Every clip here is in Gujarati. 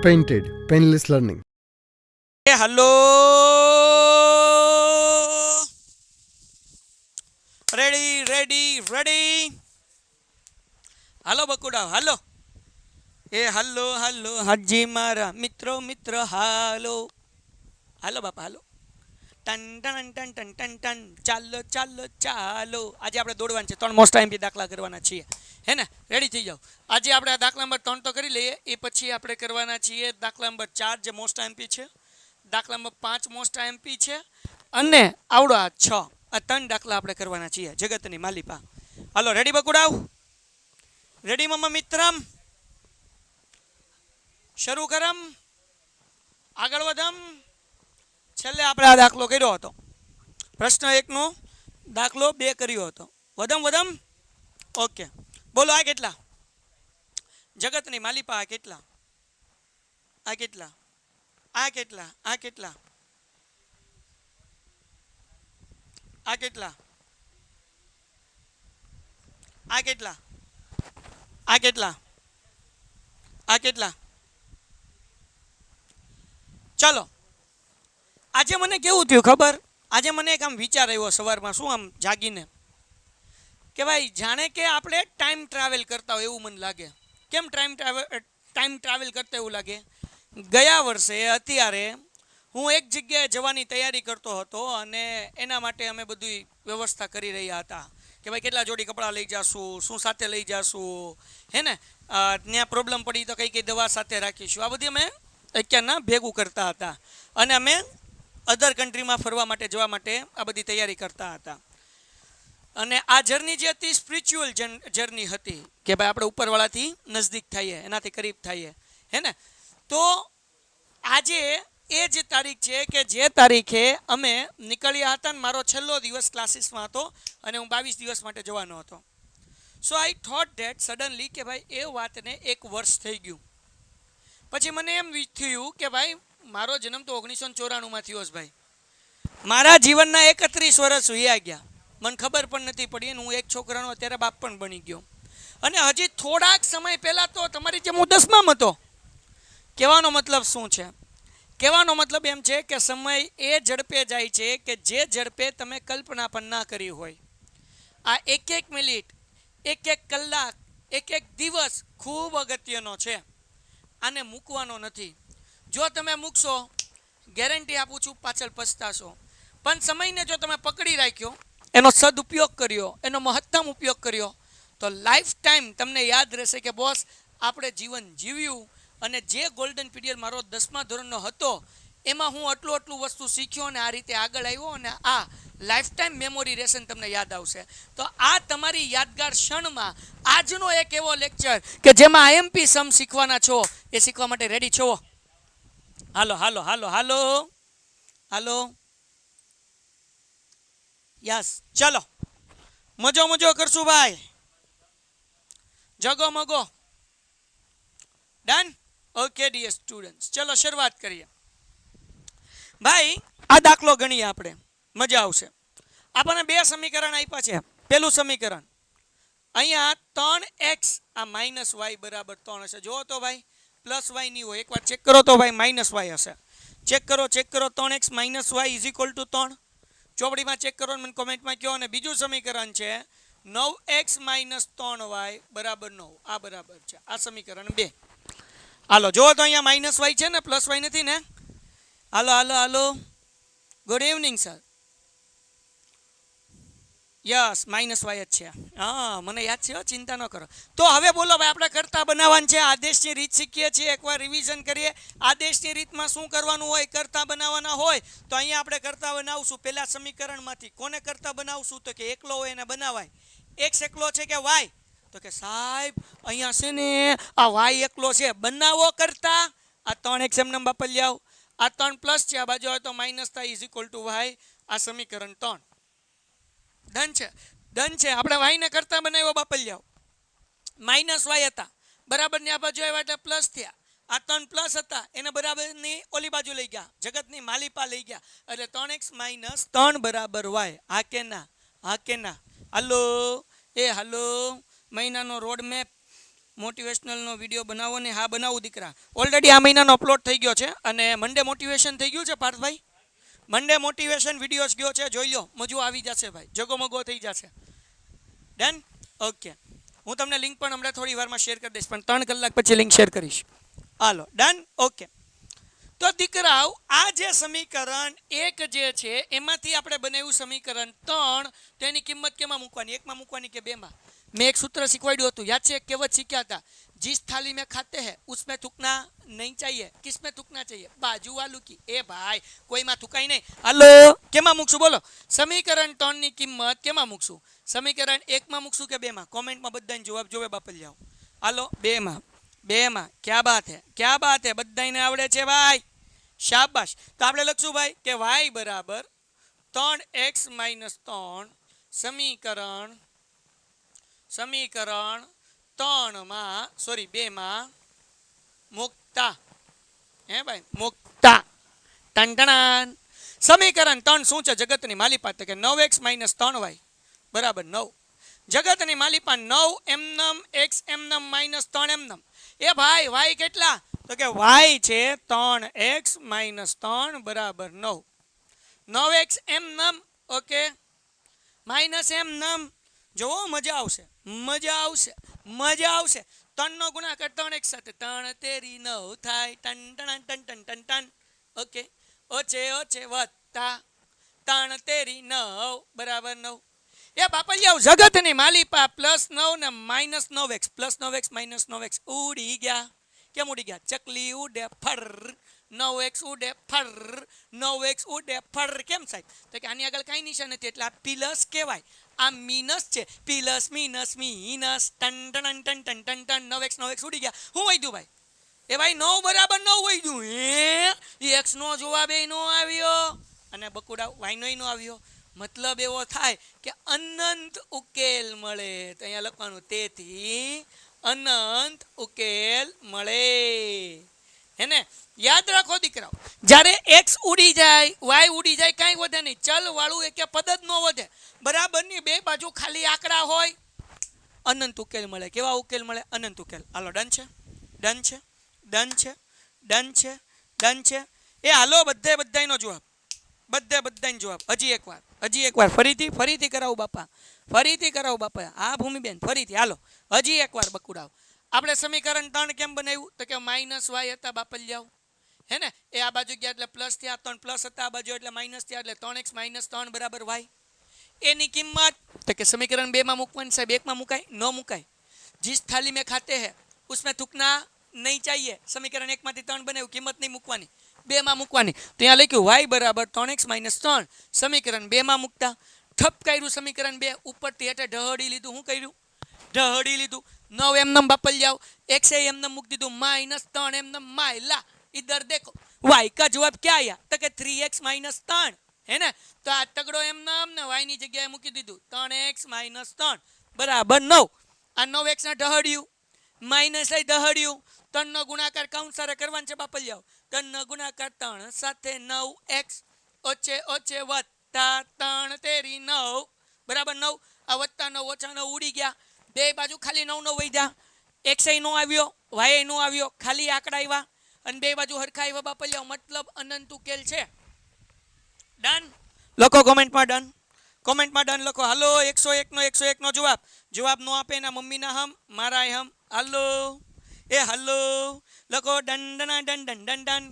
Painted, Painless Learning. Hello ready ready ready હાલો બકુડા હાલો હલો હલો હાજી મારા મિત્રો મિત્ર હાલો હાલો બાપા હાલો ટન ટન ટન ટન ટન ટન ચાલો ચાલો ચાલો આજે આપણે દોડવાનું છે 3 મોસ્ટ એમપી દાખલા કરવાના છીએ હે ને રેડી થઈ જાઓ આજે આપણે દાખલા નંબર 3 તો કરી લઈએ એ પછી આપણે કરવાના છીએ દાખલા નંબર 4 જે મોસ્ટ એમપી છે દાખલા નંબર 5 મોસ્ટ એમપી છે અને આવડો આ 6 આ 3 દાખલા આપણે કરવાના છીએ જગતની માલિપા હાલો રેડી બકુડાવ રેડી મમ્મા મિત્રમ શરૂ કરમ આગળ વધમ છેલ્લે આપણે આ દાખલો કર્યો હતો પ્રશ્ન 1 નો દાખલો 2 કર્યો હતો વધમ ઓકે બોલો આ કેટલા જગતની માલિપા આ કેટલા આ કેટલા આ કેટલા આ કેટલા આ કેટલા આ કેટલા આ કેટલા આ કેટલા ચાલો આજે મને કેવું થયું ખબર આજે મને એક આમ વિચાર આવ્યો સવારમાં શું આમ જાગીને કે ભાઈ જાણે કે આપણે ટાઈમ ટ્રાવેલ કરતા હોય એવું મને લાગે કેમ ટાઈમ ટ્રાવેલ કરતા એવું લાગે ગયા વર્ષે અત્યારે હું એક જગ્યાએ જવાની તૈયારી કરતો હતો અને એના માટે અમે બધી વ્યવસ્થા કરી રહ્યા હતા કે ભાઈ કેટલા જોડી કપડાં લઈ જાશું શું સાથે લઈ જાશું હે ને ત્યાં પ્રોબ્લેમ પડી તો કઈ દવા સાથે રાખીશું આ બધી અમે અત્યારના ભેગું કરતા હતા અને અમે અધર કન્ટ્રીમાં ફરવા માટે જવા માટે આ બધી તૈયારી કરતા હતા અને આ જર્ની જે હતી સ્પિરિચ્યુઅલ જર્ની હતી કે ભાઈ આપણે ઉપરવાળાથી નજદીક થઈએ એનાથી કરીબ થઈએ હે ને તો આજે એ જ તારીખ છે કે જે તારીખે અમે નીકળ્યા હતા ને મારો છેલ્લો દિવસ ક્લાસીસમાં હતો અને હું 22 દિવસ માટે જવાનો હતો સો આઈ થોટ ધેટ સડનલી કે ભાઈ એ વાતને 1 વર્ષ થઈ ગયું પછી મને એમ થયું કે ભાઈ મારો જન્મ તો 1994માં થયો છે ભાઈ મારા જીવનના 31 વર્ષ વયા ગયા મને ખબર પણ નથી પડી અને હું એક છોકરાનો અત્યારે બાપ પણ બની ગયો અને હજી થોડાક સમય પહેલાં તો તમારી જેમ હું 10માં હતો કહેવાનો મતલબ શું છે કહેવાનો મતલબ એમ છે કે સમય એ ઝડપે જાય છે કે જે ઝડપે તમે કલ્પના પણ ના કરી હોય આ એક મિનિટ એક કલાક એક દિવસ ખૂબ અગત્યનો છે આને મૂકવાનો નથી જો તમે મૂકશો ગેરંટી આપું છું પાછળ પછતાશો પણ સમયને જો તમે પકડી રાખ્યો એનો સદુપયોગ કર્યો એનો મહત્તમ ઉપયોગ કર્યો તો લાઈફ ટાઈમ તમને યાદ રહેશે કે બોસ આપણે જીવન જીવ્યું અને જે ગોલ્ડન પીરિયડ મારો 10મા ધોરણનો હતો એમાં હું આટલું વસ્તુ શીખ્યો અને આ રીતે આગળ આવ્યો અને આ લાઈફ ટાઈમ મેમોરી રહેશે તમને યાદ આવશે તો આ તમારી યાદગાર ક્ષણમાં આજનો એક એવો લેક્ચર કે જેમાં આઈએમપી સમ શીખવાના છો એ શીખવા માટે રેડી છો હાલો હાલો હાલો હાલો હાલો યસ ચલો મજો કરશું ભાઈ જગો મગો ડન ઓકે ડિયર સ્ટુડન્ટ્સ ચલો શરૂઆત કરીએ ભાઈ આ દાખલો ગણીએ આપણે મજા આવશે આપણને 2 સમીકરણ આપ્યા છે પહેલું સમીકરણ અહીંયા 3x આ -y બરાબર 3 હશે જો તો ભાઈ પ્લસ y નહીં હોય એકવાર ચેક કરો તો ભાઈ -y હશે ચેક કરો 3x - y = 3 ચોપડીમાં ચેક કરો મને કોમેન્ટમાં કહો અને બીજું સમીકરણ છે 9x - 3y બરાબર 9 આ બરાબર છે આ સમીકરણ 2 હાલો જો તો અહીંયા -y છે ને પ્લસ y નથી ને હાલો હાલો હાલો good evening sir yes -y જ છે હા મને યાદ છે ચિંતા ન કરો તો હવે બોલો ભાઈ આપણે કરતા બનાવવાનું છે આદેશની રીત શીખીએ છીએ એકવાર રિવિઝન કરીએ આદેશની રીતમાં શું કરવાનું હોય કરતા બનાવવાના હોય તો અહીંયા આપણે કરતા બનાવશું પહેલા સમીકરણમાંથી કોને કરતા બનાવશું તો કે એકલો હોય એને બનાવાય x એકલો છે કે y તો કે સાહેબ અહીંયા છે ને આ y એકલો છે બનાવો કરતા આ 3x એમને બાપલ આવ આ 3 પ્લસ છે આ બાજુ હોય તો માઇનસ થાય = y આ સમીકરણ 3 ડન છે આપણે y ને કરતા બનાવ્યો બાપલિયાઓ -y હતા બરાબર ને આ બાજુ આવ્યા એટલે પ્લસ થયા આ 3 પ્લસ હતા એને બરાબર ની ઓલી બાજુ લઈ ગયા જગતની માલિપા લઈ ગયા એટલે 3x - 3 બરાબર y હા કે ના હાલો એ હાલો મહિનાનો રોડ મેપ મોટિવેશનલનો વિડીયો બનાવો ને? હા બનાવું દીકરા. ઓલરેડી આ મહિનાનો અપલોડ થઈ ગયો છે અને મંડે મોટિવેશન થઈ ગયું છે પાર્થભાઈ. મંડે મોટિવેશન વિડીયોઝ ગયો છે, જોઈ લો, મજુ આવી જશે ભાઈ, જગોમગો થઈ જશે. ડન? ઓકે, હું તમને લિંક પણ હમણાં થોડી વારમાં શેર કરી દઈશ, પણ 3 કલાક પછી લિંક શેર કરીશ. હાલો ડન. ઓકે, તો દીકરાઓ આ જે સમીકરણ 1 જે છે એમાંથી આપણે બનાવ્યું સમીકરણ 3, તેની કિંમત કેમાં મૂકવાની? 1 માં મૂકવાની કે 2 માં? મેં એક સૂત્ર શીખવાડ્યું હતું, યાદ છે? એક કહેવત શીખ્યા હતા, जिस थाली में खाते हैं उसमें थूकना नहीं चाहिए, किसमें थूकना चाहिए? बाजू वालों की. ए भाई कोई में थूकाय नहीं. हालो केमा मूकशु बोलो? समीकरण 3 ની કિંમત કેમાં મૂકશું? સમીકરણ 1 માં મૂકશું કે 2 માં? કોમેન્ટમાં બધાને જવાબ જોવે બાપલિયાઓ. હાલો 2 માં. 2 માં. ક્યા બાત હે, ક્યા બાત હે, બધાને આવડે છે ભાઈ, શાબાશ. તો આપણે લખશું ભાઈ કે y બરાબર 3x - 3 સમીકરણ 3 માં, સોરી 2 માં મુકતા. હે ભાઈ, મુકતા. ટંટણાન. સમીકરણ 3 શું છે જગતની માલિપા? તો કે 9x - 3y બરાબર 9. જગતની માલિપા 9 એમનમ, x એમનમ, -3 એમનમ. એ ભાઈ y કેટલા? તો કે y છે 3x - 3 બરાબર 9. 9x એમનમ, okay, minus એમનમ. જોવો મજા આવશે, મજા આવશે, મજા આવશે. 3 નો ગુણાકાર 3x સાથે, 3 તેરી 9 થાય. ટન ટન ટન ટન ટન ટન. ઓકે, ઓછે ઓછે વત્તા 3 તેરી 9 બરાબર 9. એ બાપલિયાઓ જગતની માલિપા +9 ને -9x, +9x -9x ઉડી ગયા. કેમ ઉડી ગયા? ચકલી ઉડે ફર, 9x ઉડે ફર, 9x ઉડે ફર. કેમ સાહેબ? તો કે આની આગળ કઈ નિશાન નથી એટલે આ પ્લસ કહેવાય, આ મિનસ છે. Plus minus minus. ટન ટન ટન ટન ટન ટન. 9x ઉડી ગયા. શું વધ્યું ભાઈ? એ ભાઈ 9 બરાબર 9 વધ્યું. હે, x નો જવાબ એ નો આવ્યો અને બકુડા y નો નો આવ્યો. મતલબ એવો થાય કે અનંત ઉકેલ મળે. તો અહીંયા લખવાનું તેથી અનંત ઉકેલ મળે. હેને? યાદ રાખો દીકરાઓ, જ્યારે x ઉડી જાય, y ઉડી જાય, કાંઈ વધે નહીં. ચલ વાળું એક પદ જ ન વધે. બરાબરની બે બાજુ ખાલી આંકડા હોય, અનંત ઉકેલ મળે. કેવા ઉકેલ મળે? અનંત ઉકેલ. હાલો ડન છે, ડન છે, ડન છે, ડન છે, ડન છે. એ હાલો બધાયનો જવાબ, બધાયનો જવાબ. હજી એકવાર ફરીથી કરાવું બાપા, ફરીથી કરાવું બાપા. હા ભૂમિબેન ફરીથી. હાલો હજી એકવાર બકુડાવ. આપણે સમીકરણ 3 કેમ બનાવ્યું? તો કે -y હતા બાપલિયાઓ, હે ને? એ આ બાજુ ગયા એટલે પ્લસ થયા, 3 પ્લસ હતા આ બાજુ એટલે માઇનસ થયા, એટલે 3x - 3 બરાબર y. એની કિંમત તો કે સમીકરણ 2 માં મૂકવાની સાહેબ. 1 માં મુકાય? ન મુકાય. जिस थाली में खाते हैं उसमें थूकना नहीं चाहिए. समीकरण 1 માંથી 3 બનાવ્યું, કિંમત નહીં મૂકવાની, 2 માં મૂકવાની. તો અહીંયા લખ્યું y બરાબર 3x - 3 સમીકરણ 2 માં મૂકતા. ઠપ કર્યું સમીકરણ 2 ઉપરથી હેઠે ઢહડી લીધું. શું કર્યું? ઢહડી લીધું. 9 એમનમ બાપલ જાઓ, x એમનમ મૂકી દીધું, -3 એમનમ માયલા. इधर देखो y का जवाब क्या आया? तो के 3x - 3 है ना? तो आ तगड़ो एमनम ने y ની જગ્યાએ મૂકી દીધું, 3x - 3 બરાબર 9. આ 9x ને ઢહડ્યું, માઈનસ લઈ ઢહડ્યું, 3 નો ગુણાકાર કાઉન્સરે કરવાનો છે બાપલ જાઓ. 3 નો ગુણાકાર 3 સાથે 9x ઓછે ઓછે વત્તા 3 તેરી 9 બરાબર 9. આ વત્તા 9 ઓછા 9 ઉડી ગયા. બે બાજુ ખાલી 9 9 વધ્યા. x નો આવ્યો, y નો આવ્યો, ખાલી આંકડા આવ્યા અને બે બાજુ હરખા આવ્યા બાપલિયા. મતલબ અનંત ઉકેલ છે. ડન લખો કોમેન્ટમાં ડન, કોમેન્ટમાં ડન લખો. હાલો 101 નો જવાબ નો આપે એના મમ્મીના હમ, મારા હમ. હાલો એ હાલો લખો done done done done done done.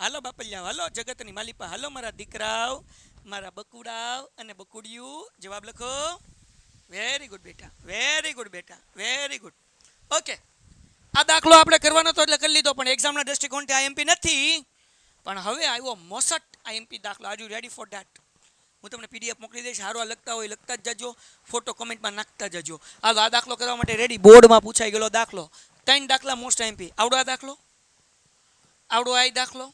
હાલો બાપલિયા, હાલો જગતની માલિપા, હાલો મારા દીકરાઓ, મારા બકુડાઓ અને બકુડિયું, જવાબ લખો. વેરી ગુડ બેટા, વેરી ગુડ બેટા, વેરી ગુડ. ઓકે, આ દાખલો આપણે કરવાનો હતો એટલે કરી લીધો, પણ એક્ઝામના દૃષ્ટિકોણથી આઈએમપી નથી. પણ હવે આવ્યો મોસટ આઈએમપી દાખલો. Are you ready for that? હું તમને પીડીએફ મોકલી દઈશ. સારો લખતા હોય લખતા જ જજો, ફોટો કોમેન્ટમાં નાખતા જજો. હાલો આ દાખલો કરવા માટે રેડી. બોર્ડમાં પૂછાઈ ગયેલો દાખલો. 3 દાખલા મોસ્ટ આઈએમપી. આવડો આ દાખલો, આવડો આ દાખલો,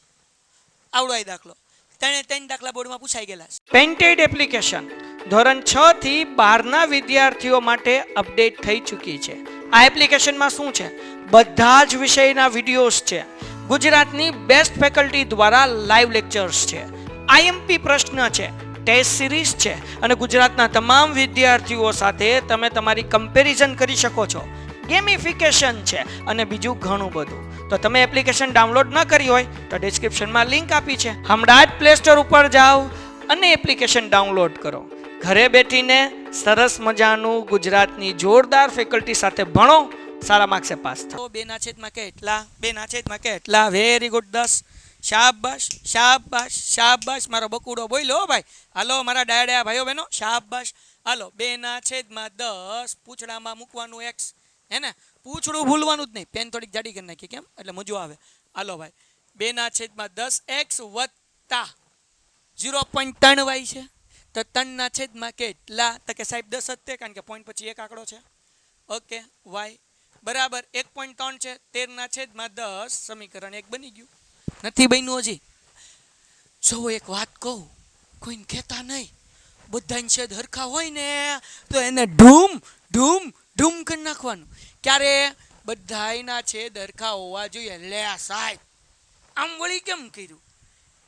આવડો આ દાખલો. 3 દાખલા બોર્ડમાં પૂછાઈ ગયેલા. પેન્ટેડ એપ્લિકેશન ધોરણ 6 થી 12ના વિદ્યાર્થીઓ માટે અપડેટ થઈ ચૂકી છે. આ એપ્લિકેશનમાં શું છે? બધા જ વિષયના વિડીયોઝ છે. ગુજરાતની બેસ્ટ ફેકલ્ટી દ્વારા લાઈવ લેક્ચર્સ છે. આઈએમપી પ્રશ્ન છે, ટેસ્ટ સિરીઝ છે અને ગુજરાતના તમામ વિદ્યાર્થીઓ સાથે તમે તમારી કમ્પેરિઝન કરી શકો છો. ગેમિફિકેશન છે અને બીજું ઘણું બધું. તો તમે એપ્લિકેશન ડાઉનલોડ ન કરી હોય તો ડિસ્ક્રિપ્શનમાં લિંક આપી છે, હમણાં જ પ્લે સ્ટોર ઉપર જાઓ અને એપ્લિકેશન ડાઉનલોડ કરો. ઘરે બેઠીને સરસ મજાનું ગુજરાતની જોરદાર ફેકલ્ટી સાથે ભણો, સારા માર્ક્સે પાસ થાઓ. 2/કેટલા 2/કેટલા? Very good, 10. શાબાશ શાબાશ શાબાશ, મારો બકુડો બોલ્યો ભાઈ. હાલો મારા ડાયડા ભાઈઓ બહેનો, શાબાશ. હાલો 2/10 પૂછડામાં મૂકવાનું x, હે ને? પૂછડું ભૂલવાનું જ નહીં, પેન થોડીક જાડી કરી નાખી, કેમ? એટલે મજો આવે. હાલો ભાઈ 2/10 x વત્તા 0.3y છે, તો 3/કેટલા? તો કે સાહેબ 10 જ તે, કારણ કે પોઈન્ટ પછી એક આંકડો છે. ઓકે, y બરાબર 1.3 છે, 13/10 સમીકરણ 1 બની ગયું. નથી બન્યું હજી? જો એક વાત કહું, કોઈને કહેતા નહીં, બધાને છેદ હરખા હોય ને તો એને ઢૂમ ઢૂમ ઢૂમ કરી નાખવાનું. ક્યારે? બધાયના છેદ હરખા હોવા જોઈએ. લે સાહેબ આમ વળી કેમ કર્યું?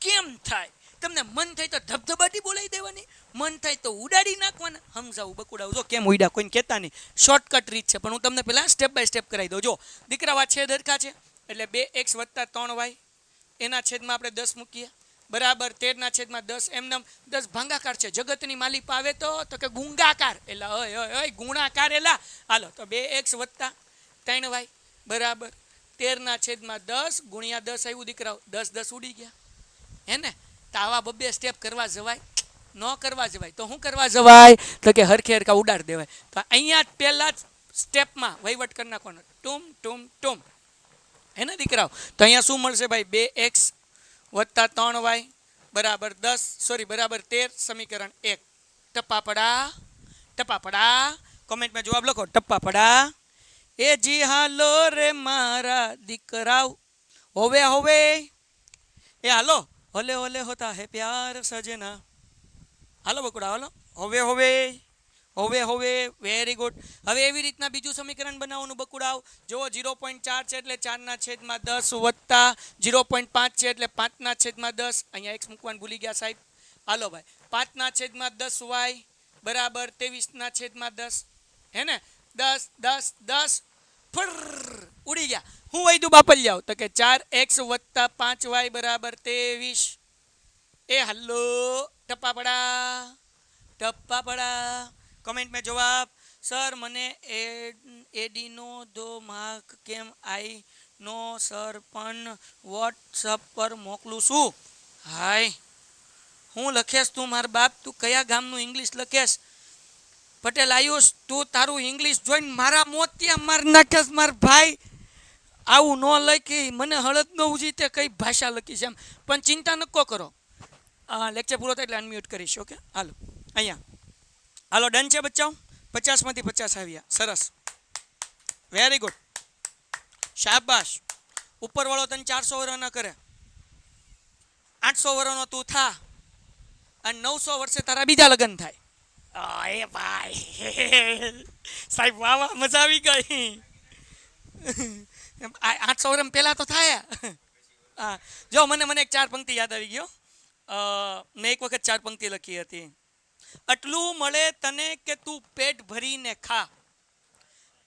કેમ થાય? તમને મન થાય તો ધબધબાટી બોલાવી દેવાની, મન થાય તો ઉડાડી નાખવાના. સમજાવું બકુડાવું, જો કેમ ઉડા કોઈને કહેતા નહીં, શોર્ટકટ રીત છે, પણ હું તમને પહેલાં સ્ટેપ બાય સ્ટેપ કરાવી દઉં. જો દીકરા છેદ હરખા છે એટલે 2x વત્તા 3y, એના છેદમાં આપણે 10 મૂકીએ, બરાબર 13/10. એમને 10 ભાંગાકાર છે, જગતની માલિક આવે તો કે ગુંગાકાર, એટલે ઓય ગુણાકાર એલા. હાલો તો 2x વત્તા 3y બરાબર 13/10 ગુણ્યા 10 આવ્યું દીકરાઓ, 10 ઉડી ગયા, હે ને? તો આવા બબ્બે સ્ટેપ કરવા જવાય? ન કરવા જવાય. તો શું કરવા જવાય? તો કે હરખે હરખા ઉડાડ દેવાય. તો અહીંયા જ પહેલા જ સ્ટેપમાં વહીવટ કરી નાખવાનો, ટૂમ ટૂમ ટૂમ, હે ને દીકરાઓ? તો અહીંયા શું મળશે ભાઈ? 2x વત્તા 3y બરાબર 13 સમીકરણ 1. ટપ્પા કોમેન્ટમાં જવાબ લખો, ટપ્પા. એ જી હાલો રે મારા દીકરાઓ, હોવે એ હાલો, હોલે હોલે હોતા હે પ્યાર સજના. હાલો બકુડા, હાલો હોવે. Very good. હવે એવી રીતના બીજું સમીકરણ બનાવવાનું બકુડાવ. જો 0.4 છે એટલે 4/10 વત્તા 0.5 છે એટલે 5/10. અહીંયા x મૂકવાનું ભૂલી ગયા સાહેબ. હાલો ભાઈ 5/10y બરાબર 23/10, હે ને? 10 ઉડી ગયા. હું વૈદું બાપલ જાવ તો કે 4x વત્તા 5y બરાબર 23. એ હલ્લો ટપ્પા પડા કમેન્ટ में જવાબ. સર મને એડીનો દો માર્ક કેમ આઈ નો સર, પણ વોટ્સઅપ પર મોકલું છું. હાય હું લખેશ તું માર બાપ? તું કયા ગામનું ઇંગ્લિશ લખેશ? પટેલ આયુષ, તું તારું ઇંગ્લિશ જોઈને મારા મોતિયા માર નાખેશ માર ભાઈ. આવું ન લખી, મને હળદ ન ઉજી તે કઈ ભાષા લખી છે એમ. પણ ચિંતા નકો કરો, લેક્ચર પૂરો થાય એટલે અનમ્યુટ કરીશ. ઓકે હાલો અહીંયા હાલો, ડન છે બચ્ચાઓ? 50માંથી 50 આવ્યા, સરસ, વેરી ગુડ, શાબાશ. ઉપરવાળો તને 400 વર્ષ ન કરે, 800 વર્ષનો તું થા અને 900 વર્ષે તારા બીજા લગ્ન થાય. એ ભાઈ સાહેબ વાહ વાહ, મજા આવી ગઈ. 800 વર્ષ પહેલા તો થાય. હા જો મને એક 4 પંક્તિ યાદ આવી ગયો. મેં એક વખત 4 પંક્તિ લખી હતી. આટલું મળે તને કે તું પેટ ભરીને ખા,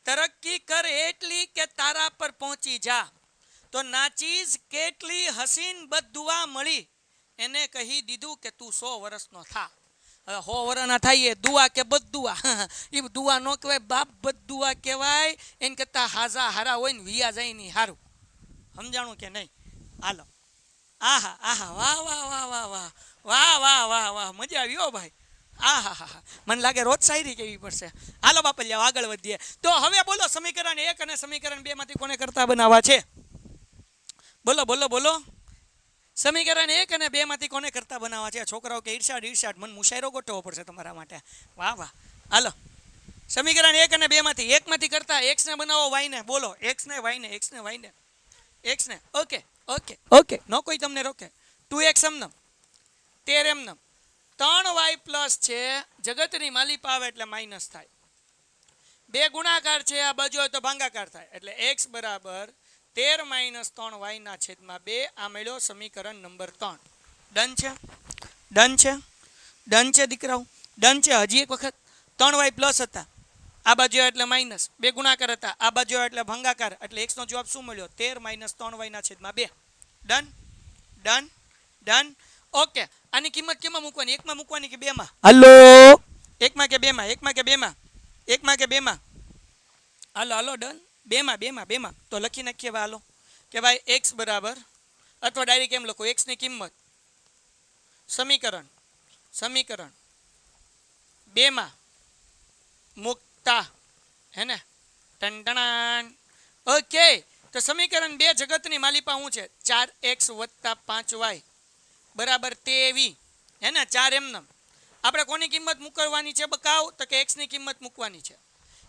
તરક્કી કર એટલી કે તારા પર પહોંચી જા, તો નાચીસ કેટલી હસીન બદદુઆ મળી, એને કહી દીધું કે તું 100 વર્ષનો થા. હવે 100 વર્ષના થાય એ દુઆ કે બદદુઆ? એ દુઆ નો કહેવાય બાપ, બદદુઆ કહેવાય. એને કરતા હાજા હારા હોય ને વિયા જાય નહીં હારું. સમજાણું કે નહીં? હાલો આહા વાહ, મજા આવી હો ભાઈ. આહા મને લાગે રોજ શાયરી કેવી પડશે. હાલો બાપલિયા આગળ વધીએ. તો હવે બોલો સમીકરણ 1 અને સમીકરણ 2 માંથી કોને કરતા બનાવવા છે? બોલો. સમીકરણ 1 અને 2 માંથી કોને કરતા બનાવવા છે? છોકરાઓ કે ઈર્ષાડ મને મુશાયરો ગોઠવવો પડશે તમારા માટે. વાહ હાલો સમીકરણ 1 અને 2 માંથી 1 માંથી કરતા x ને બનાવો, y ને. બોલો x ને ઓકે નો કોઈ તમને રોકે. 2x એમનેમ 13 એમનેમ 3y પ્લસ છે, જગતની માલિક આવે એટલે માઇનસ થાય. 2 ગુણાકાર છે, આ બાજુ હોય તો ભાંગાકાર થાય, એટલે x બરાબર 13 - 3y ના છેદમાં 2. આ મળ્યો સમીકરણ નંબર 3. ડન છે દીકરાઓ? ડન છે. હજી એક વખત 3y પ્લસ હતા, આ બાજુ આવ્યા એટલે માઇનસ, બે ગુણાકાર હતા, આ બાજુ આવ્યા એટલે ભાગાકાર, એટલે x નો જવાબ શું મળ્યો? 13 - 3y ના છેદમાં 2. Done done done. ઓકે, આની કિંમત કેમાં મૂકવાની? એકમાં મૂકવાની કે બેમાં? હાલો, એકમાં કે બેમાં? એકમાં કે બેમાં? એકમાં કે બેમાં? હાલો હાલો, ડન. બેમાં બેમાં બેમાં. તો લખી નાખીએ હાલો કે ભાઈ x બરાબર, અથવા ડાયરેક્ટ એમ લખો, x ની કિંમત સમીકરણ 2 માં મુકતા, હે ને? ટંટણાન. ઓકે, તો સમીકરણ 2 જગતની માલિપા શું છે? 4x + 5y બરાબર 23, હે ને? 4 એમનેમ. આપણે કોની કિંમત મૂકવાની છે બકાવ? તો કે x ની કિંમત મૂકવાની છે.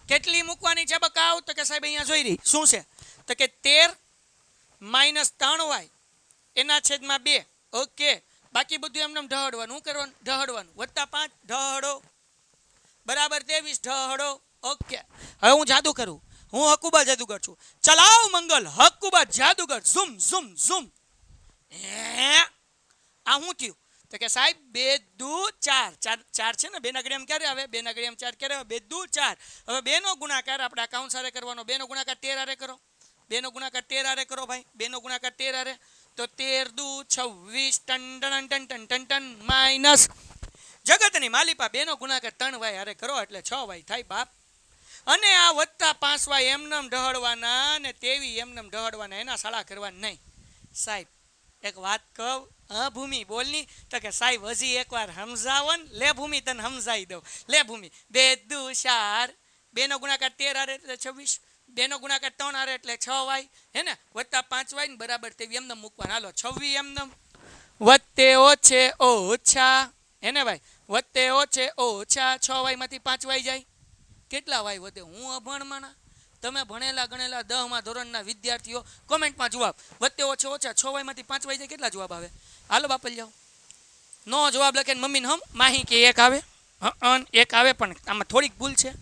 કેટલી મૂકવાની છે બકાવ? તો કે સાહેબ અહીંયા જોઈ રહી શું છે? તો કે 13 - 3y એના છેદમાં 2. ઓકે, બાકી બધું એમને ઢહડવાનું. શું કરવાનું? ઢહડવાનું. +5 ઢહડો બરાબર 23 ઢહડો. ઓકે, હવે હું જાદુ કરું. હું હકુબા જાદુગર છું. ચલાવ મંગલ હકુબા જાદુગર. ઝૂમ ઝૂમ ઝૂમ. આ શું થયું? તો કે સાહેબ 2 દુ 4. 4 છે ને? 2 ના ઘડિયામાં ક્યારે આવે? 2 ના ઘડિયામાં 4 ક્યારે આવે? 2 દુ 4. હવે 2 નો ગુણાકાર આપણે અકાઉન્ટ સાથે કરવાનો. 2 નો ગુણાકાર 13 હારે કરો. 2 નો ગુણાકાર 13 હારે કરો ભાઈ. 2 નો ગુણાકાર 13 હારે. તો 13 દુ 26 ટન ટન ટન ટન ટન ટન માઈનસ જગતની માલિપા 2 નો ગુણાકાર 3y હારે કરો એટલે 6y થાય બાપ. અને આ +5y એમનેમ ઢહડવાના ને 23 એમનેમ ઢહડવાના. એના શાળા કરવાના નહીં. સાહેબ એક વાત કહું? હા ભૂમિ બોલની. તો કે સાહેબ હજી એકવાર સમજાવો ને. લે ભૂમિ તને સમજાવી દઉં. લે ભૂમિ, 2 દુ 4, 2 નો ગુણાકાર 13 હારે એટલે 26, 2 નો ગુણાકાર 3 હારે એટલે 6y, હે ને? +5y ને બરાબર 23 એમનેમ મૂકવાના. હાલો 26 એમનેમ વત્તે ઓછે ઓછા, હે ને ભાઈ? વત્તે ઓછે ઓછા 6y માંથી 5y જાય. કેટલા વાય વધે? હું અભણમાના, તમે ભણેલા ગણેલા 10મા ધોરણના વિદ્યાર્થીઓ કોમેન્ટમાં જવાબ. વત્તે ઓછે ઓછા 6y માંથી 5y જાય કેટલા જવાબ આવે? હાલો બાપલ જાઓ. નો જવાબ લખે ને મમ્મીને હમ માહી કે 1 આવે. એક આવે પણ આમાં થોડીક ભૂલ છે.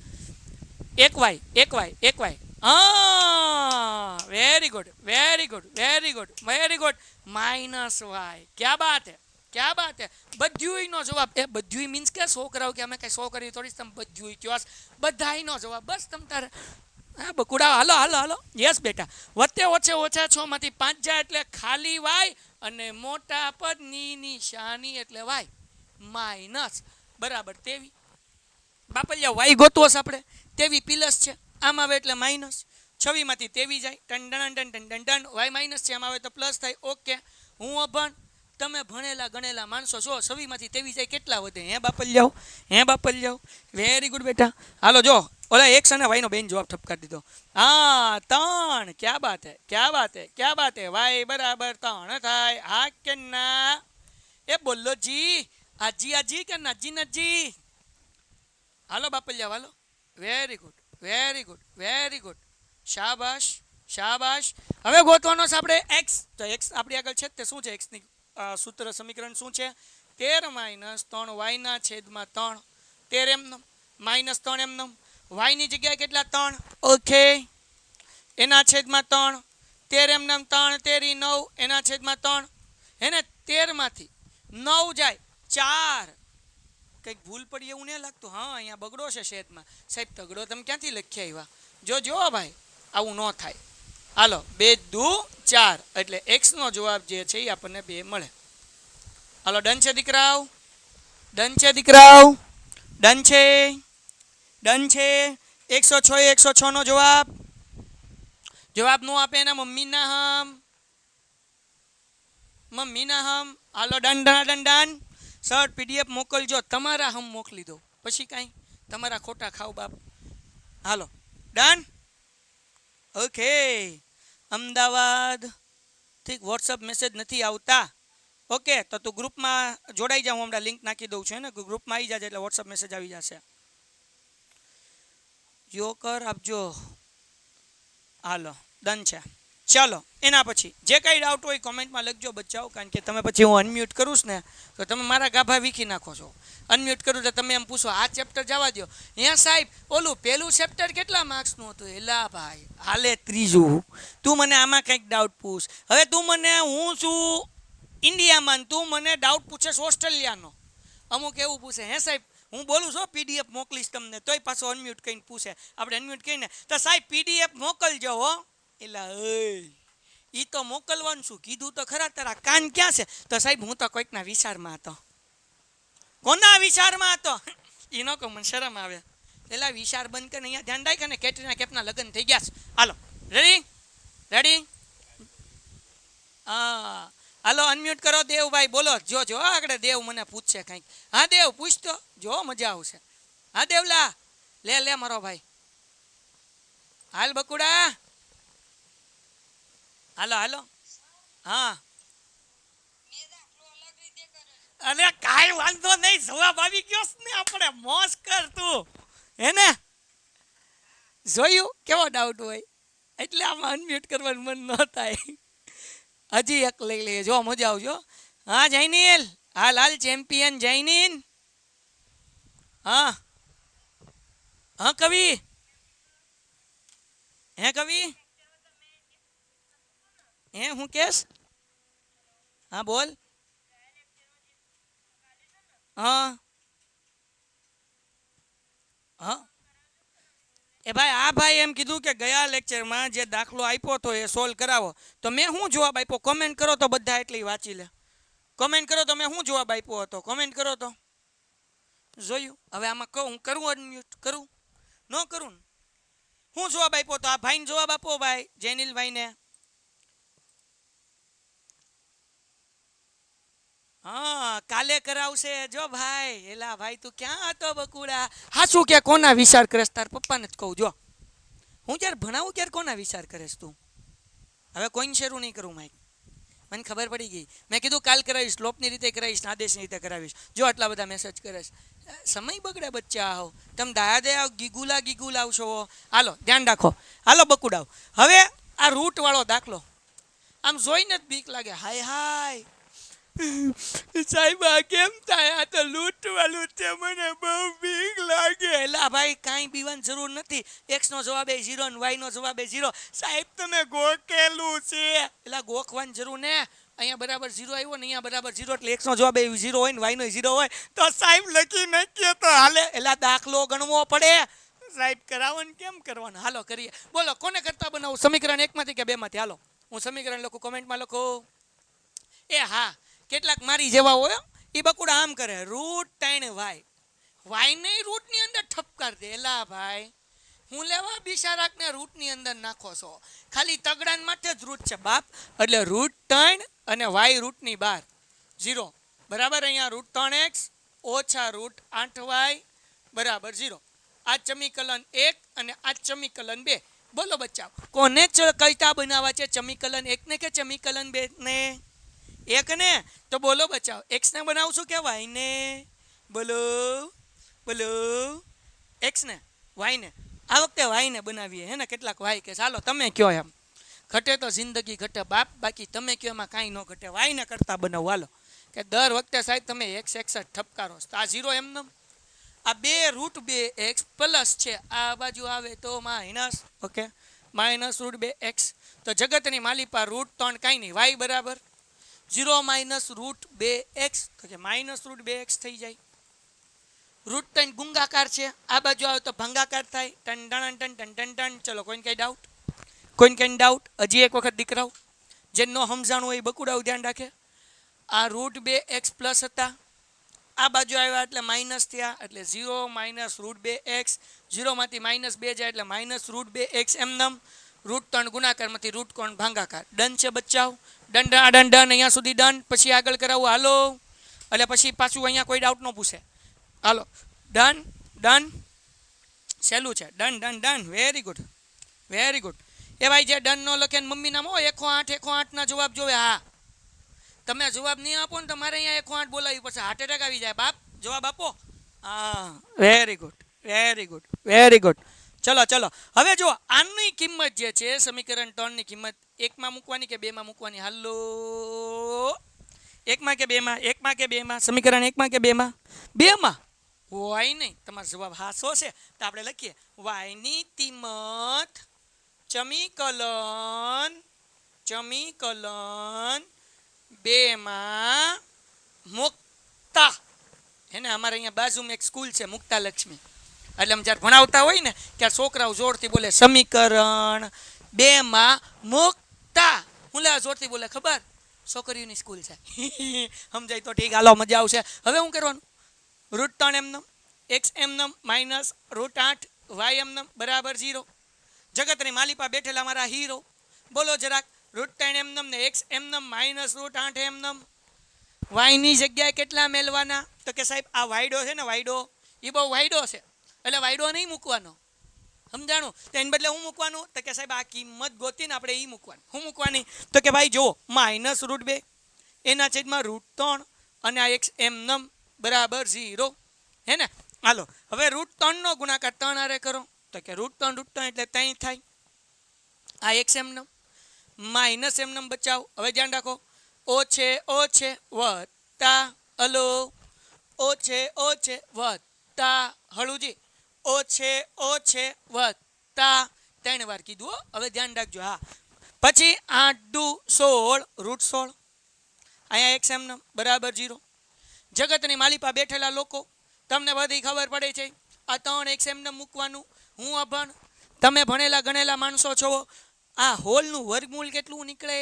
1y 1y 1y. હા, very good very good very good very good. -y. ક્યાં બાત હે, ક્યાં બાત હે. બધ્યુંયનો જવાબ. એ બધ્યુંય મીન્સ કે 100 કરાવ કે અમે કઈ 100 કરી થોડી. તમે બધ્યુંય કયો? બધાયનો જવાબ. બસ તમ તારે હા બકુડા. હાલો હાલો હાલો. યસ બેટા. વત્તે ઓછે ઓછા 6 માંથી 5 જાય એટલે ખાલી y, અને મોટા પદની નિશાની એટલે y માઇનસ બરાબર 23. બાપલિયા y ગોતવો છે આપણે. 23 પ્લસ છે, આમ આવે એટલે માઇનસ. 26 માંથી 23 જાય. ટન ટન ટન ટન ટન ટન. y માઇનસ છે, આમ આવે તો પ્લસ થાય. ઓકે, હું અભણ, તમે ભણેલા ગણેલા માણસો છો. 26 માંથી 23 જાય કેટલા વધે? હે બાપલિયાઓ, હે બાપલિયાઓ. વેરી ગુડ બેટા. હાલો જો ઓલા x અને y નો બેન જવાબ ઠપકારી દીધો. હા 3. ક્યાં બાત હે, ક્યાં બાત હે, ક્યાં બાત હે. y બરાબર 3 થાય. હા કે ના? એ બોલો જી. આજી આજી કે નજી નજી? હાલો બાપલિયા હાલો. Very good very good very good. શાબાશ શાબાશ. હવે ગોતવાનો છે આપણે x. તો x આપણી આગળ છે તે શું છે? x ની સૂત્ર સમીકરણ શું છે? 13 - 3y ના છેદમાં 3. 13 એમનેમ -3 એમનેમ. y ની જગ્યાએ કેટલા? 3. ઓકે, એના છેદમાં 3. 13 એમનેમ 3 તેરી 9 એના છેદમાં 3. હે ને? 13 માંથી 9 જાય 4. કંઈક ભૂલ પડી એવું નહીં લાગતું? હા, અહીંયા બગડો છે શેદમાં. સાહેબ તગડો તમે ક્યાંથી લખી આવ્યા? જો જો ભાઈ આવું ન થાય. હાલો 2 દુ 4 એટલે x નો જવાબ જે છે એ આપણને 2 મળે. હાલો ડન છે દીકરાઓ? ડન છે દીકરાઓ? ડન છે? ડન છે? 106 106 નો જવાબ. જવાબ નો આપે એના મમ્મીના હમ, મમ્મીના હમ. હાલો done done done done. Sir PDF મોકલજો. તમારા હમ મોકલી દો પછી કાંઈ તમારા ખોટા ખાવ બાપ. હાલો ડન. ઓકે, અમદાવાદ ઠીક. વોટ્સઅપ મેસેજ નથી આવતા. ઓકે, તો તું ગ્રુપમાં જોડાઈ જાઉં. હમણાં લિંક નાખી દઉં છું ને, ગ્રુપમાં આવી જજે એટલે વોટ્સઅપ મેસેજ આવી જશે. જોકર આપજો. હાલો ડન છે. ચાલો એના પછી જે કંઈ ડાઉટ હોય કોમેન્ટમાં લખજો બચ્ચાઓ. કારણ કે તમે પછી હું અનમ્યુટ કરું ને તો તમે મારા ગાભા વીખી નાખો છો. અનમ્યુટ કરું તો તમે એમ પૂછો આ ચેપ્ટર જવા દો. અહીંયા સાહેબ ઓલું પહેલું ચેપ્ટર કેટલા માર્ક્સનું હતું? એલા ભાઈ હાલે ત્રીજું. તું મને આમાં કંઈક ડાઉટ પૂછ. હવે તું મને, હું છું ઇન્ડિયામાં, તું મને ડાઉટ પૂછેશ ઓસ્ટ્રેલિયાનો. અમુક એવું પૂછે હે સાહેબ હું બોલું છું પીડીએફ મોકલીશ તમને તોય પાછો અનમ્યુટ કરીને પૂછે. આપણે અનમ્યુટ કહીને તો સાહેબ પીડીએફ મોકલજો હો. એટલે ઈ તો મોકલવાનું શું કીધું તો ખરા, તારા કાન ક્યાં છે? તો સાહેબ હું તો કોઈકના વિચારમાં હતો. કોના વિચારમાં હતો? એ ન કહું, મને શરમ આવે. પેલા વિચાર બંધ કરીને અહીંયા ધ્યાન રાખ. અને કેટરીના કેફના લગ્ન થઈ ગયા છે. હાલો રેડી રેડી. હા હાલો અનમ્યુટ કરો. દેવભાઈ બોલો. જો જો આગળ દેવ મને પૂછશે કંઈક. હા દેવ પૂછતો જો, મજા આવશે. હા દેવલા લે લે મારો ભાઈ. હાલ બકુડા હાલો હાલો. હા અરે કાંઈ વાંધો નહીં, જવાબ આવી ગયો ને. આપણે મોજ કર તું હે ને. જોયું કેવો ડાઉટ હોય એટલે આમાં અનમ્યુટ કરવાનું મન ન થાય. હજી એક લઈ લઈએ જો, મજા આવજો. હા જૈનિલ હાલ હાલ ચેમ્પિયન જૈનિન. હા હા કવિ. હે કવિ હે હું કેસ? હા બોલ. હા હા એ ભાઈ, આ ભાઈ એમ કીધું કે ગયા લેક્ચરમાં જે દાખલો આપ્યો હતો એ સોલ્વ કરાવો. તો મેં શું જવાબ આપ્યો? કોમેન્ટ કરો તો બધા એટલી વાંચી લે. કોમેન્ટ કરો તો મેં શું જવાબ આપ્યો હતો? કોમેન્ટ કરો તો જોયું. હવે આમાં કહું હું કરું અનમ્યુટ કરું ન કરું ને? હું જવાબ આપ્યો તો આ ભાઈને જવાબ આપો ભાઈ, જેનિલભાઈને. હા કાલે કરાવશે જો ભાઈ. એલા ભાઈ તું ક્યાં હતો બકુડા? હા શું કે કોના વિચાર કરેશ? તાર પપ્પાને જ કહું જો. હું જ્યારે ભણાવું ત્યારે કોના વિચાર કરેશ તું? હવે કોઈને શરૂ નહીં કરું માઇક. મને ખબર પડી ગઈ. મેં કીધું કાલ કરાવીશ, શ્લોકની રીતે કરાવીશ, આદેશની રીતે કરાવીશ. જો આટલા બધા મેસેજ કરેશ. સમય બગડે બચ્ચા. આવો તમે દયા દયા ગીગુલા ગીગુલા આવશો. હાલો ધ્યાન રાખો. હાલો બકુડાવ. હવે આ રૂટ વાળો દાખલો આમ જોઈને જ બીક લાગે. હાય હાય સાહેબ આ કેમ થાય? આ તો લૂંટવાનું છે, મને બહુ બીક લાગે. એલા ભાઈ કાંઈ બીવાની જરૂર નથી. એક્સ નો જવાબ એ 0 અને વાય નો જવાબ એ 0. સાહેબ તમે ગોકેલું છે. એલા ગોખવાની જરૂર ને. અહીંયા બરાબર 0 આવ્યો ને અહીંયા બરાબર 0, એટલે એક્સ નો જવાબ એ 0 હોય ને વાય નો 0 હોય તો સાહેબ લખી નાખીએ તો હાલે. એલા દાખલો ગણવો પડે સાહેબ. કરાવવાનું કેમ કરવાનું? હાલો કરીએ. બોલો કોને કરતા બનાવું? સમીકરણ 1 માંથી કે 2 માંથી? હાલો હું સમીકરણ લખું, કોમેન્ટમાં લખો. એ હા કેટલાક મારી જેવા હોય એ બકુડા આમ કરે, રૂટ 3 વાય. વાય ને રૂટની અંદર ઠપકાર દે. એલા ભાઈ હું લેવા બિચારાકને રૂટની અંદર નાખો છો? ખાલી તગડાન માટે જ રૂટ છે બાપ. એટલે રૂટ 3 અને વાય રૂટની બહાર 0 બરાબર. અહીંયા રૂટ 3x ઓછા રૂટ 8y બરાબર 0. આ સમીકરણ 1 અને આ સમીકરણ 2. બોલો બચ્ચા કોને કઈતા બનાવવા છે? સમીકરણ 1 ને કે સમીકરણ 2 ને? એક ને. તો બોલો બચાવ, એક્સ ને બનાવશું કે વાય ને? બોલો બોલો. એક્સ ને વાય ને? આ વખતે વાય ને બનાવીએ હે ને. કેટલાક વાય કે ચાલો તમે કયો એમ. ઘટે તો જિંદગી ઘટે બાપ, બાકી તમે કયો એમાં કાંઈ ન ઘટે. વાય ને કરતા બનાવો. હાલો કે દર વખતે સાહેબ તમે એક્સ એક્સ જ ઠપકારો. આ 0 એમને. આ 2 રૂટ 2x પ્લસ છે. આ બાજુ આવે તો minus. Okay minus root 2x. તો જગતની માલિપા રૂટ 3 કાંઈ નહીં. વાય બરાબર 0 માઇનસ રૂટ 2x. તો કે માઇનસ રૂટ 2x થઈ જાય. રૂટ 3 ગુંગાકાર છે, આ બાજુ આવે તો ભંગાકાર થાય. ટન ટન ટન ટન ટન ટન. ચલો કોઈને કઈ ડાઉટ? કોઈને કઈ ડાઉટ? હજી એક વખત દીકરાઓ જેનો સમજાણું હોય એ બકુડાવું ધ્યાન રાખે. આ રૂટ 2x પ્લસ હતા, આ બાજુ આવ્યા એટલે માઇનસ થયા. એટલે 0 માઇનસ રૂટ 2x. 0 માંથી માઇનસ 2 જાય એટલે માઇનસ રૂટ 2x એમનમ. રૂટ 3 ગુણાકારમાંથી રૂટ 3 ભાંગાકાર. ડન છે બચ્ચાઓ? Done done done done. અહીંયા સુધી ડન. પછી આગળ કરાવું હાલો. એટલે પછી પાછું અહીંયા કોઈ ડાઉટ ન પૂછે. હાલો ડન ડન. સહેલું છે. Done done done. Very good very good. એ ભાઈ જે ડન નો લખે ને મમ્મી નામ 108 ના જવાબ જોવે. હા તમે જવાબ નહીં આપો ને તમારે અહીંયા 108 બોલાવી પડશે. હાર્ટ એટેક આવી જાય બાપ. જવાબ આપો. હા very good very good very good. ચલો ચલો હવે જો આની કિંમત જે છે સમીકરણ 3 ની કિંમત 1 માં મૂકવાની કે 2 માં મૂકવાની? હાલો 1 માં કે 2 માં? 1 માં કે 2 માં? સમીકરણ 1 માં કે 2 માં? 2 માં હોય નહીં. તમારો જવાબ હાસો છે તો આપણે લખીએ y ની કિંમત સમીકરણ 2 માં મૂકતા હે ને અમારે અહીંયા બાજુમાં એક સ્કૂલ છે મુક્તા લક્ષ્મી, એટલે અમે જ્યારે ભણાવતા હોય ને ત્યારે છોકરાઓ જોરથી બોલે સમીકરણ 2 માં મુક્તા, હું લેવા જોરથી બોલે ખબર? છોકરીઓની સ્કૂલ છે. સમજાય તો ઠીક, હાલો મજા આવશે. હવે શું કરવાનું? √3 એમનેમ, x એમનેમ માઇનસ √8 y એમનેમ બરાબર 0. જગતની માલિપા બેઠેલા મારા હીરો, બોલો જરાક. √3 એમનેમ ને x એમનેમ માઇનસ √8 એમનેમ. y ની જગ્યાએ કેટલા મેળવાના? તો કે સાહેબ આ વાયડો છે ને, વાયડો એ બહુ વાયડો છે એટલે વાયડો નહીં મૂકવાનો, સમજાણું? તો એને બદલે હું મૂકવાનું? તો કે સાહેબ આ કિંમત ગોતીને આપણે એ મૂકવાની. હું મૂકવાની? તો કે ભાઈ જુઓ, માઇનસ √2 એના છેદમાં √3 અને આ x એમનેમ બરાબર 0, હે ને? હાલો હવે √3 નો ગુણાકાર 3 હારે કરો, તો કે √3 એટલે 3 થાય. આ x એમનેમ માઇનસ એમનેમ બચાવ. હવે ધ્યાન રાખો, ઓ છે વત્તા, હલો, ઓ છે વત્તા, હળુજી, ઓ છે વત્તા, 3 વાર કીધું. હવે ધ્યાન રાખજો. હા, પછી 8 દુ 16 √16, અહીંયા x એમનેમ બરાબર 0. જગતની માલિપા બેઠેલા લોકો, તમને બધી ખબર પડે છે આ 3 x એમનેમ મૂકવાનું. હું અભણ, તમે ભણેલા ગણેલા માણસો છો. આ હોલનું વર્ગમૂળ કેટલું નીકળે?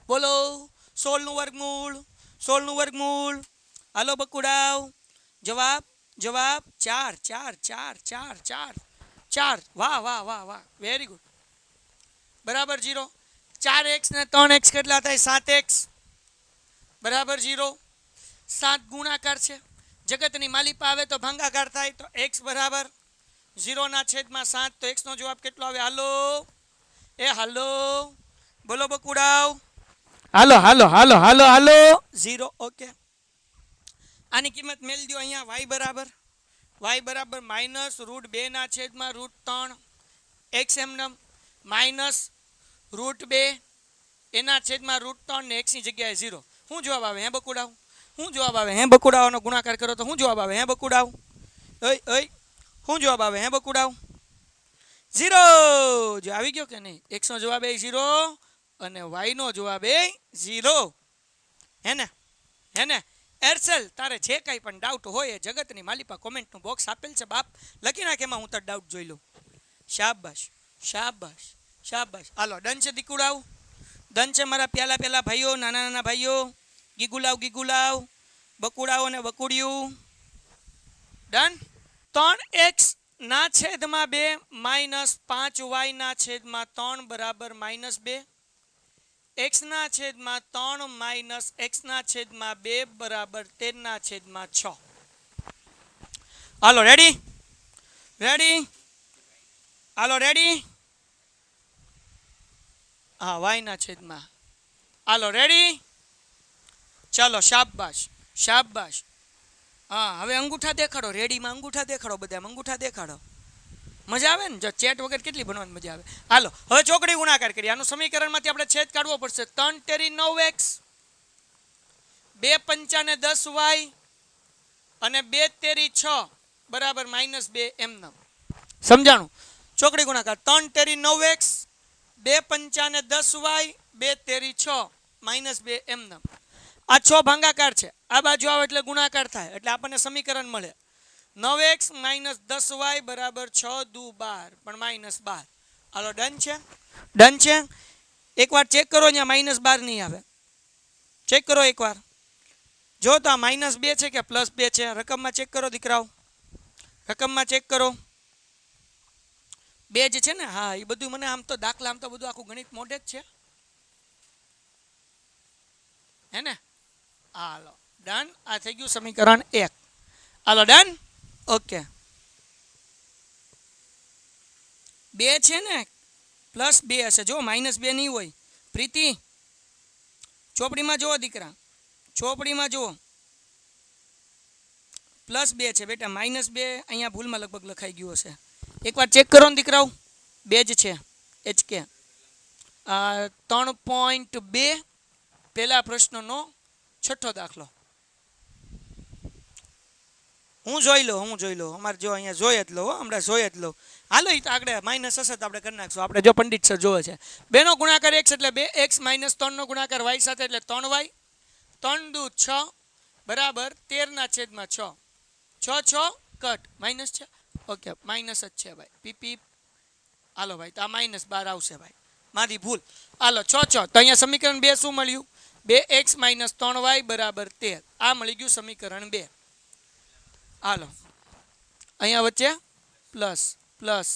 બોલો, 16નું વર્ગમૂળ, 16નું વર્ગમૂળ. હાલો બકુડાવ, જવાબ 4 4 4 4 4 4. વાહ વાહ વાહ વાહ, વેરી ગુડ, બરાબર 0. 4x ને 3x કેટલા થાય? 7x બરાબર 0. 7 ગુણાકાર છે, જગતની માલિપા આવે તો ભાંગાકાર થાય, તો x બરાબર 0 ના છેદમાં 7. તો x નો જવાબ કેટલો આવે? હાલો હાલો, બોલો બકુડાવ, હાલો હાલો હાલો હાલો હાલો, 0. ઓકે, આની કિંમત મેળ દો અહીંયા. y બરાબર માઇનસ √2 ના છેદમાં √3 x એમનેમ માઇનસ √2 એના છેદમાં √3 ને x ની જગ્યાએ 0. શું જવાબ આવે? હે બકુડાવ, શું જવાબ આવે? હે બકુડાવનો ગુણાકાર કરો તો શું જવાબ આવે? હે બકુડાવ, ઓય શું જવાબ આવે? હે બકુડાવ, 0. જો આવી ગયો કે નહીં? x નો જવાબ એ 0 અને y નો જવાબ એ 0, હે ને? એરસેલ, તારે જે કાંઈ પણ ડાઉટ હોય જગતની માલિપા કોમેન્ટનું બોક્સ આપેલ છે બાપ, લખી નાખ, એમાં હું તાર ડાઉટ જોઈ લઉં. શાબાશ શાબાશ શાબાશ. હાલો ડન છે દીકુડાવ, ડન છે મારા પહેલા ભાઈઓ, નાના ભાઈઓ. ગીગુલાવ, બકુડાવ અને બકુડિયું. ડન. 3x ના છેદમાં 2 માઇનસ 5y ના છેદમાં 3 બરાબર -2. x ના છેદમાં 3 માઇનસ x ના છેદમાં 2 બરાબર 13 ના છેદમાં 6. હાલો રેડી? હાલો રેડી? હા, y ના છેદમાં. હાલો રેડી? ચાલો, શાબાશ. હા, હવે અંગૂઠા દેખાડો. રેડીમાં અંગૂઠા દેખાડો, બધામાં અંગૂઠા દેખાડો. મજા આવે ને? જો ચેટ વગર કેટલી ભણવાની મજા આવે. હાલો હવે ચોકડી ગુણાકાર કરીએ. આનું સમીકરણમાંથી આપણે છેદ કાઢવો પડશે. 3 તેરી 9x, 2 પંચાને 10y અને 2 તેરી 6 બરાબર -2 એમનેમ. સમજાણું? ચોકડી ગુણાકાર 3 તેરી 9x, 2 પંચાને 10y, 2 તેરી 6 -2 એમનેમ. આ 6 ભાંગાકાર છે, આ બાજુ આવે એટલે ગુણાકાર થાય, એટલે આપણને સમીકરણ મળે 9x - 10y બરાબર 6 દુ 12 પણ -12. હાલો ડન છે. એકવાર ચેક કરો, અહીંયા -12 નહીં આવે. ચેક કરો એકવાર, જો તો આ -2 છે કે +2 છે? રકમમાં ચેક કરો દીકરાઓ, રકમમાં ચેક કરો. 2 જ છે ને? હા, એ બધું મને આમ તો દાખલા, આમ તો બધું આખું ગણિત મોઢે જ છે, હે ને? હાલો ડન. આ થઈ ગયું સમીકરણ 1. હાલો ડન. ઓકે, 2 છે ને, +2 હશે. જો -2 નહીં હોય. પ્રીતિ, ચોપડીમાં જુઓ દીકરા, ચોપડીમાં જુઓ, +2 છે બેટા, -2 અહીંયા ભૂલમાં લગભગ લખાઈ ગયું હશે. એકવાર ચેક કરો ને દીકરાઓ, 2 જ છે. HK 3.2 પહેલા પ્રશ્નનો 6થો દાખલો. હું જોઈ લો અમારે જો અહીંયા જોઈ જ લો, હમણાં જોઈ જ લો. હાલો, એ તો આગળ માઇનસ હશે તો આપણે કરી નાખશું. આપણે જો પંડિત સર જોવે છે 2 નો ગુણાકાર x એટલે 2x -3 નો ગુણાકાર y સાથે એટલે 3y, 3 દુ 6, બરાબર 13/6. 6 કટ માઇનસ છે. ઓકે માઇનસ જ છે ભાઈ. પીપી હાલો ભાઈ તો આ -12 આવશે ભાઈ, મારી ભૂલ. હાલો 6 તો અહીંયા સમીકરણ 2 શું મળ્યું? 2x - 3y = 13. આ મળી ગયું સમીકરણ 2. હાલો અહીંયા વચ્ચે પ્લસ પ્લસ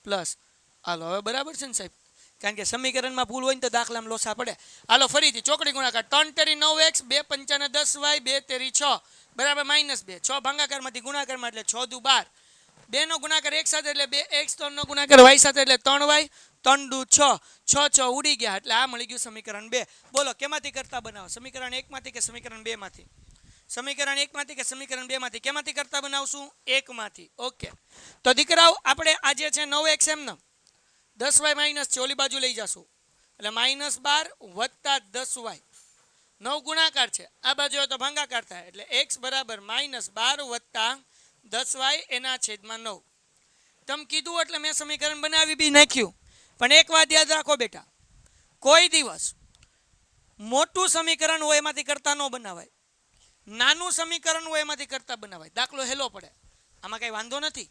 પ્લસ. હાલો હવે બરાબર છે ને સાહેબ? કારણ કે સમીકરણમાં ભૂલ હોય ને તો દાખલામાં લોસા પડે. હાલો ફરીથી ચોકડી ગુણાકાર. 3 તેરી 9x, 2 પંચાને 10y, 2 તેરી 6 બરાબર -2. 6 ભાગાકારમાંથી ગુણાકારમાં એટલે 6 દુ 12. 2 નો ગુણાકાર 1 સાથે એટલે 2x, 3 નો ગુણાકાર y સાથે એટલે 3y, 3 દુ 6, 6 ઉડી ગયા એટલે આ મળી ગયું સમીકરણ 2. બોલો કેમાંથી કરતા બનાવો? સમીકરણ 1 માંથી કે સમીકરણ 2 માંથી? સમીકરણ 1 માંથી કે સમીકરણ 2 માંથી? કેમાંથી કરતા બનાવશું? 1 માંથી. ઓકે તો દીકરાઓ આપણે આજે છે 9x એમને 10y માઇનસ છે ઓલી બાજુ લઈ જશું એટલે -12 વત્તા 10y. 9 ગુણાકાર છે આ બાજુ તો ભાગાકાર થાય એટલે x બરાબર -12 વત્તા 10y એના છેદમાં 9. તમે કીધું એટલે મેં સમીકરણ બનાવી બી નાખ્યું. પણ એક વાત યાદ રાખો બેટા, કોઈ દિવસ મોટું સમીકરણ હોય એમાંથી કરતા ન બનાવાય, નાનું સમીકરણ હોય એમાંથી કરતા બનાવાય. દાખલો હેલો પડે, આમાં કઈ વાંધો નથી,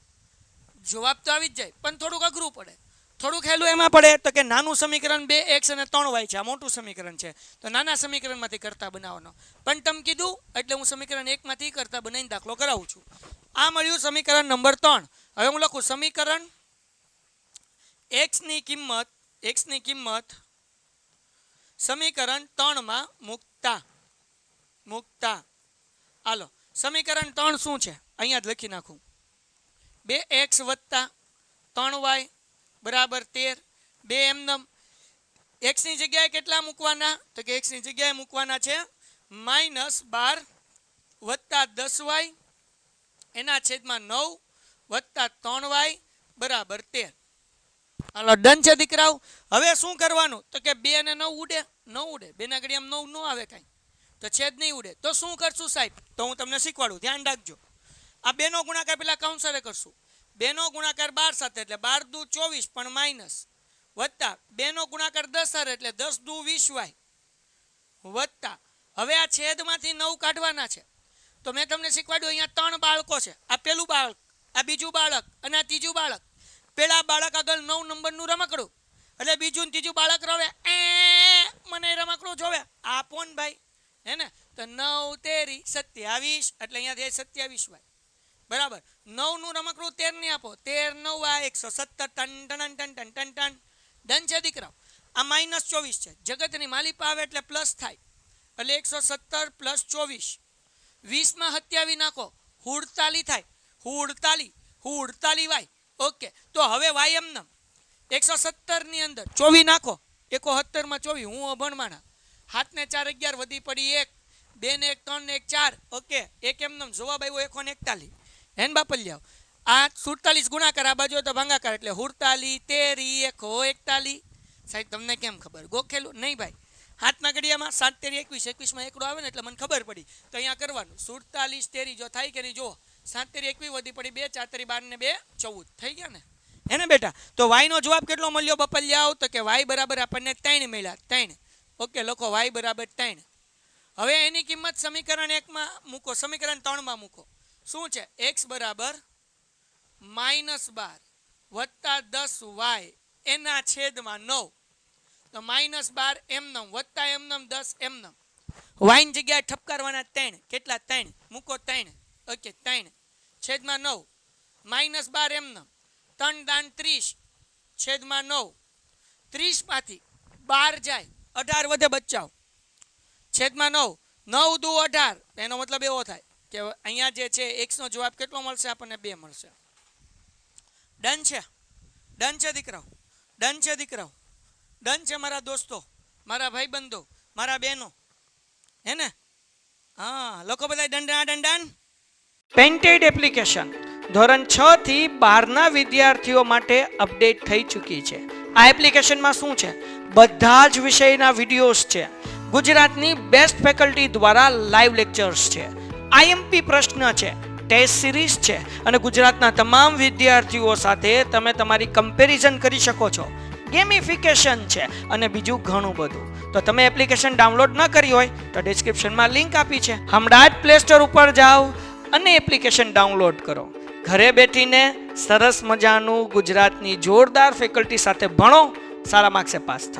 જવાબ તો આવી જ જાય પણ થોડુંક અઘરું પડે. થોડુંક હેલું એમાં પડે તો કે નાનું સમીકરણ 2x અને 3y છે, આ મોટું સમીકરણ છે તો નાના સમીકરણમાંથી કરતા બનાવવાનો. પણ તમે કીધું એટલે હું સમીકરણ 1 માંથી કરતા બનાવીને દાખલો કરાવું છું. આ મળ્યું સમીકરણ નંબર 3. હવે હું લખું સમીકરણ x ની કિંમત સમીકરણ 3 માં મૂકતા. હાલો સમીકરણ 3 શું છે અહીંયા જ લખી નાખું. 2x વત્તા 3y બરાબર 13. 2 એમનેમ x ની જગ્યાએ કેટલા મૂકવાના? તો કે x ની જગ્યાએ મૂકવાના છે -12 વત્તા 10y એના છેદમાં 9 વત્તા 3y બરાબર 13. હાલો ડન છે દીકરાઓ. હવે શું કરવાનું? તો કે 2 અને 9 ઉડે? ન ઉડે. 2 ના ઘડિયામાં 9 ન આવે કાંઈ તો છેદ નહીં ઉડે. તો શું કરશું સાહેબ? તો હું તમને શીખવાડું, ધ્યાન રાખજો. આ 2 નો ગુણાકાર પેલા કાઉન્સરે કરશું. 2 નો ગુણાકાર 12 સાથે એટલે 12 દુ 24 પણ માઇનસ વત્તા 2 નો ગુણાકાર 10 સાથે એટલે 10 દુ 20y વત્તા હવે આ છેદમાંથી 9 કાઢવાના છે. તો મેં તમને શીખવાડ્યું અહીંયા 3 બાળકો છે. આ પેલું બાળક, આ બીજું બાળક અને આ ત્રીજું બાળક. પેલા બાળક આગળ 9 નંબરનું રમકડું એટલે બીજું ને ત્રીજું બાળક રવે મને રમકડું જોવે આપો ને ભાઈ, હે ને? તો 9 તેરી 27 એટલે અહીંયા થાય 27y બરાબર. 9 નું રમકડું 13 ને આપો, 13 9 આ 117 ટન ટન ટન ટન ટન ટન. ડન છે દીકરાઓ. આ -24 છે, જગતની માલિપા આવે એટલે પ્લસ થાય એટલે 117 + 24. 20 માં 27 નાખો 47 થાય. 47y. ઓકે તો હવે y એમને 117 ની અંદર 24 નાખો, 71 માં 24. હું અભણમાણા 7 ને 4 11 વધી પડી 1, 2 ને 1 3 ને 1 4. ઓકે એક એમને જવાબ આવ્યો 141. હેન બાપલિયાઓ આ 47 ગુણાકાર આ બાજુ તો ભાગાકાર એટલે 47 13 141. સાહેબ તમને કેમ ખબર? ગોખેલું નહીં ભાઈ. હાથના ઘડિયામાં 7 તેરી 21, 21 માં એકડો આવે ને એટલે મને ખબર પડી તો અહીંયા કરવાનું 47 તેરી જો થાય કે નહીં જો 7 તેરી 21 વધી પડી 2 4 તેરી 12 ને 2 14 થઈ ગયા ને, હે ને બેટા? તો y નો જવાબ કેટલો મળ્યો બપલિયાઓ? તો કે y બરાબર આપણને 3 મળ્યા. 3. ઓકે લખો y બરાબર 3. હવે એની કિંમત સમીકરણ 1 માં મૂકો, સમીકરણ 3 માં મૂકો. શું છે? x બરાબર -12 વત્તા 10y એના છેદમાં 9. તો -12 એમનેમ વત્તા એમનેમ 10 એમનેમ. y ની જગ્યાએ ઠપકારવાના 3. કેટલા? 3 મૂકો 3. ઓકે 3 છેદમાં 9 -12 એમનેમ 3 દાન 30 છેદમાં 9. 30 માંથી 12 જાય 18 વધે બચાવ છેદમાં 9. 9 દુ 18 એનો મતલબ એવો થાય કે અહીંયા જે છે x નો જવાબ કેટલો મળશે આપણને? 2 મળશે. ડન છે? ડન છે દીકરાઓ? ડન છે દીકરાઓ? ડન છે મારા દોસ્તો, મારા ભાઈબંધો, મારા બહેનો, હે ને? હા લોકો બધા દંડન. પેન્ટેડ એપ્લિકેશન ધોરણ 6 થી 12 ના વિદ્યાર્થીઓ માટે અપડેટ થઈ ચૂકી છે. આ એપ્લિકેશનમાં શું છે? બધા જ વિષયના વિડીયોઝ છે. ગુજરાતની બેસ્ટ ફેકલ્ટી દ્વારા લાઈવ લેક્ચર્સ છે. IMP પ્રશ્ન છે, ટેસ્ટ સિરીઝ છે અને ગુજરાતના તમામ વિદ્યાર્થીઓ સાથે તમે તમારી કમ્પેરિઝન કરી શકો છો. ગેમિફિકેશન છે અને બીજું ઘણું બધું. તો તમે એપ્લિકેશન ડાઉનલોડ ન કરી હોય તો ડિસ્ક્રિપ્શનમાં લિંક આપી છે, હમણાં જ પ્લે સ્ટોર ઉપર જાઓ અને એપ્લિકેશન ડાઉનલોડ કરો. ઘરે બેઠીને સરસ મજાનું ગુજરાતની જોરદાર ફેકલ્ટી સાથે ભણો, સારા માર્ક્સે પાસ થાઓ.